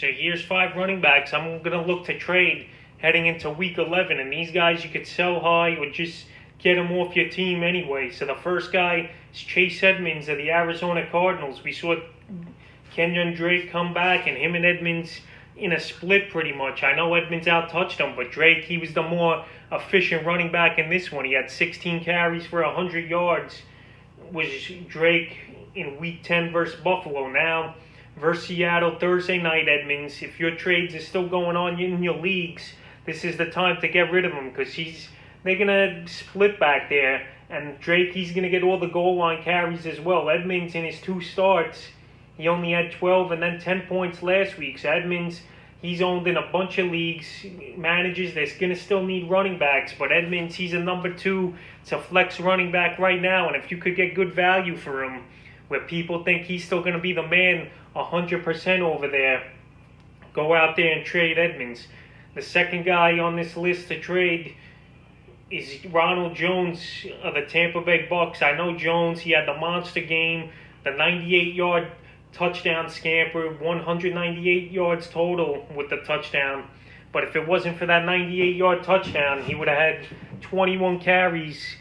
So here's 5 running backs I'm going to look to trade heading into week 11. And these guys you could sell high or just get them off your team anyway. So the first guy is Chase Edmonds of the Arizona Cardinals. We saw Kenyon Drake come back and him and Edmonds in a split pretty much. I know Edmonds out-touched him, but Drake, he was the more efficient running back in this one. He had 16 carries for 100 yards. Was Drake in week 10 versus Buffalo. Now versus Seattle Thursday night, Edmonds. If your trades are still going on in your leagues, this is the time to get rid of him because they're going to split back there. And Drake, he's going to get all the goal line carries as well. Edmonds, in his 2 starts, he only had 12 and then 10 points last week. So Edmonds, he's owned in a bunch of leagues, managers that's going to still need running backs. But Edmonds, he's a number 2 to flex running back right now. And if you could get good value for him, where people think he's still going to be the man 100% over there, go out there and trade Edmonds. The second guy on this list to trade is Ronald Jones of the Tampa Bay Bucks. I know Jones, he had the monster game, the 98-yard touchdown scamper, 198 yards total with the touchdown. But if it wasn't for that 98-yard touchdown, he would have had 21 carries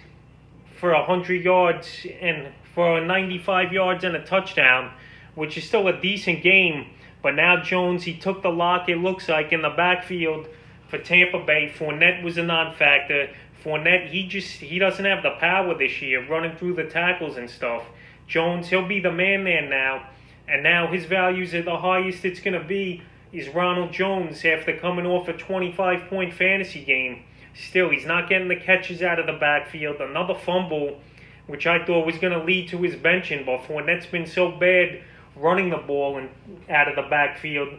for 100 yards and for 95 yards and a touchdown, which is still a decent game. But now Jones, he took the lock, it looks like, in the backfield for Tampa Bay. Fournette was a non-factor. Fournette, he doesn't have the power this year, running through the tackles and stuff. Jones, he'll be the man there now. And now his values are the highest it's going to be is Ronald Jones after coming off a 25-point fantasy game. Still, he's not getting the catches out of the backfield. Another fumble, which I thought was going to lead to his benching, but Fournette's been so bad running the ball and out of the backfield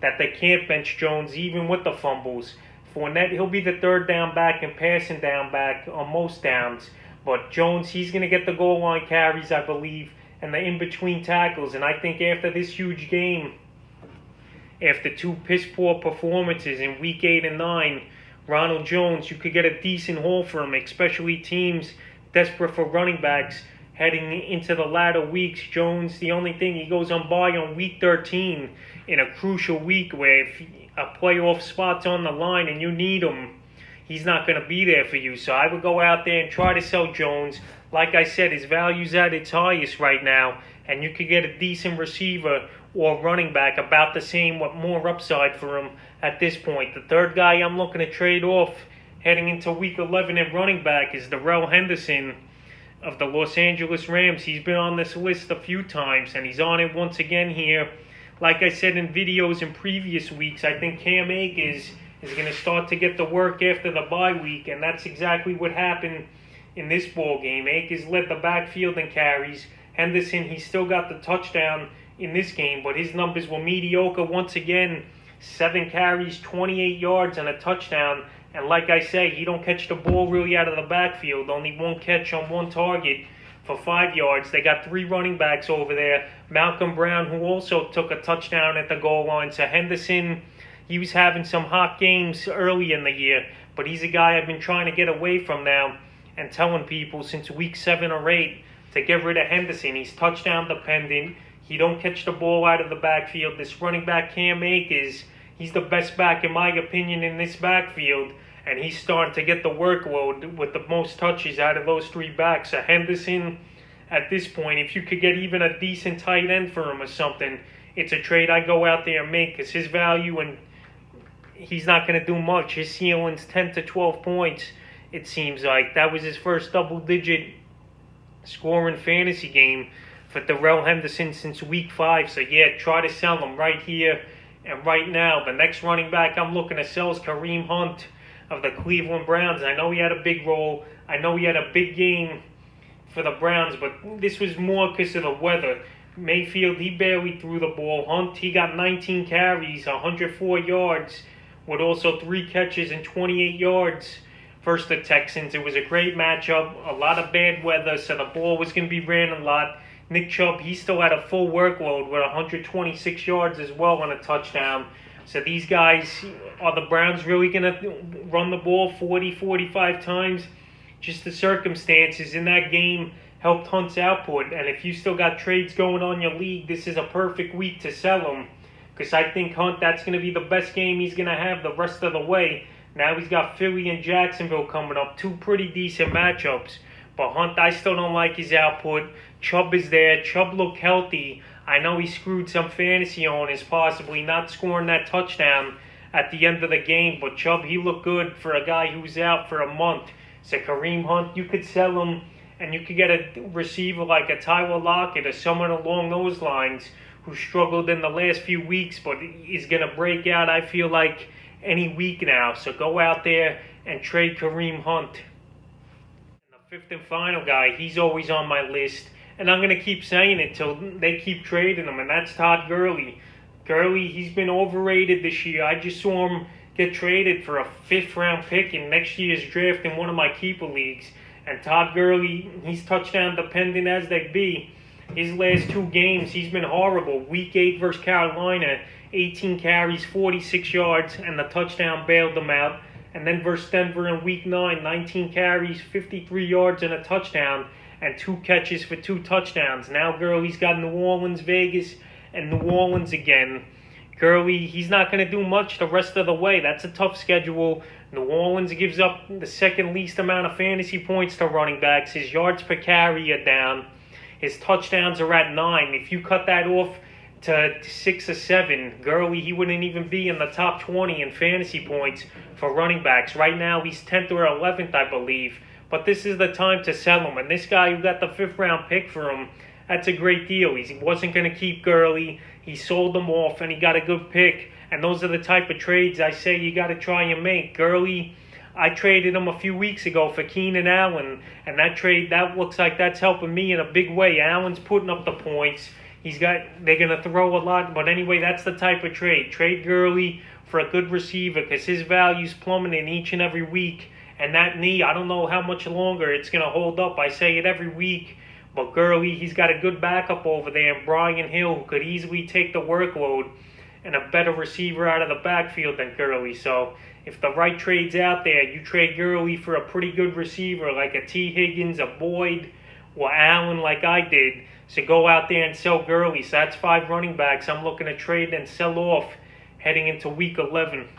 that they can't bench Jones even with the fumbles. Fournette, he'll be the third down back and passing down back on most downs. But Jones, he's going to get the goal line carries, I believe, and the in-between tackles. And I think after this huge game, after 2 piss-poor performances in Week 8 and 9, Ronald Jones, you could get a decent haul for him, especially teams desperate for running backs heading into the latter weeks. Jones, the only thing, he goes on bye on Week 13 in a crucial week where if a playoff spot's on the line and you need him, he's not going to be there for you. So I would go out there and try to sell Jones. Like I said, his value's at its highest right now, and you could get a decent receiver or running back about the same with more upside for him at this point. The third guy I'm looking to trade off heading into Week 11 at running back is Darrell Henderson of the Los Angeles Rams. He's been on this list a few times, and he's on it once again here. Like I said in videos in previous weeks, I think Cam Akers is going to start to get the work after the bye week, and that's exactly what happened in this ball game. Akers led the backfield in carries. Henderson, he still got the touchdown in this game, but his numbers were mediocre once again. 7 carries, 28 yards, and a touchdown. And like I say, he don't catch the ball really out of the backfield. Only 1 catch on 1 target for 5 yards. They got 3 running backs over there. Malcolm Brown, who also took a touchdown at the goal line. So Henderson, he was having some hot games early in the year, but he's a guy I've been trying to get away from now and telling people since week 7 or 8 to get rid of Henderson. He's touchdown dependent. He don't catch the ball out of the backfield. This running back Cam Akers, he's the best back in my opinion in this backfield, and he's starting to get the workload with the most touches out of those 3 backs. So Henderson, at this point, if you could get even a decent tight end for him or something, it's a trade I go out there and make because his value, and he's not going to do much. His ceiling's 10 to 12 points, it seems like. That was his first double-digit scoring fantasy game for Darrell Henderson since week 5. So yeah, try to sell him right here and right now. The next running back I'm looking to sell is Kareem Hunt of the Cleveland Browns. I know he had a big role. I know he had a big game for the Browns, but this was more because of the weather. Mayfield, he barely threw the ball. Hunt, he got 19 carries, 104 yards, with also 3 catches and 28 yards versus the Texans. It was a great matchup, a lot of bad weather, so the ball was going to be ran a lot. Nick Chubb, he still had a full workload with 126 yards as well on a touchdown. So these guys, are the Browns really going to run the ball 40, 45 times? Just the circumstances in that game helped Hunt's output. And if you still got trades going on in your league, this is a perfect week to sell them. because I think Hunt, that's going to be the best game he's going to have the rest of the way. Now he's got Philly and Jacksonville coming up, two pretty decent matchups. But Hunt, I still don't like his output. Chubb is there. Chubb looked healthy. I know he screwed some fantasy owners, possibly not scoring that touchdown at the end of the game. But Chubb, he looked good for a guy who's out for a month. So Kareem Hunt, you could sell him, and you could get a receiver like a Tyler Lockett or someone along those lines who struggled in the last few weeks, but is going to break out, I feel like, any week now. So go out there and trade Kareem Hunt. And the fifth and final guy, he's always on my list, and I'm going to keep saying it till they keep trading him, and that's Todd Gurley. Gurley, he's been overrated this year. I just saw him get traded for a 5th-round pick in next year's draft in one of my keeper leagues. And Todd Gurley, he's touchdown dependent as they be. His last 2 games, he's been horrible. Week 8 versus Carolina, 18 carries, 46 yards, and the touchdown bailed them out. And then versus Denver in Week 9, 19 carries, 53 yards, and a touchdown, and 2 catches for 2 touchdowns. Now Gurley's got New Orleans, Vegas, and New Orleans again. Gurley, he's not going to do much the rest of the way. That's a tough schedule. New Orleans gives up the second least amount of fantasy points to running backs. His yards per carry are down. His touchdowns are at 9. If you cut that off to 6 or 7, Gurley, he wouldn't even be in the top 20 in fantasy points for running backs. Right now, he's 10th or 11th, I believe. But this is the time to sell him. And this guy who got the 5th-round pick for him, that's a great deal. He wasn't going to keep Gurley. He sold him off, and he got a good pick. And those are the type of trades I say you got to try and make. Gurley, I traded him a few weeks ago for Keenan Allen, and that trade, that looks like that's helping me in a big way. Allen's putting up the points. They're going to throw a lot, but anyway, that's the type of trade. Trade Gurley for a good receiver, because his value's plummeting each and every week. And that knee, I don't know how much longer it's going to hold up. I say it every week. But Gurley, he's got a good backup over there, and Brian Hill, who could easily take the workload, and a better receiver out of the backfield than Gurley. So if the right trade's out there, you trade Gurley for a pretty good receiver like a T. Higgins, a Boyd, or Allen like I did. So go out there and sell Gurley. So that's 5 running backs I'm looking to trade and sell off heading into Week 11.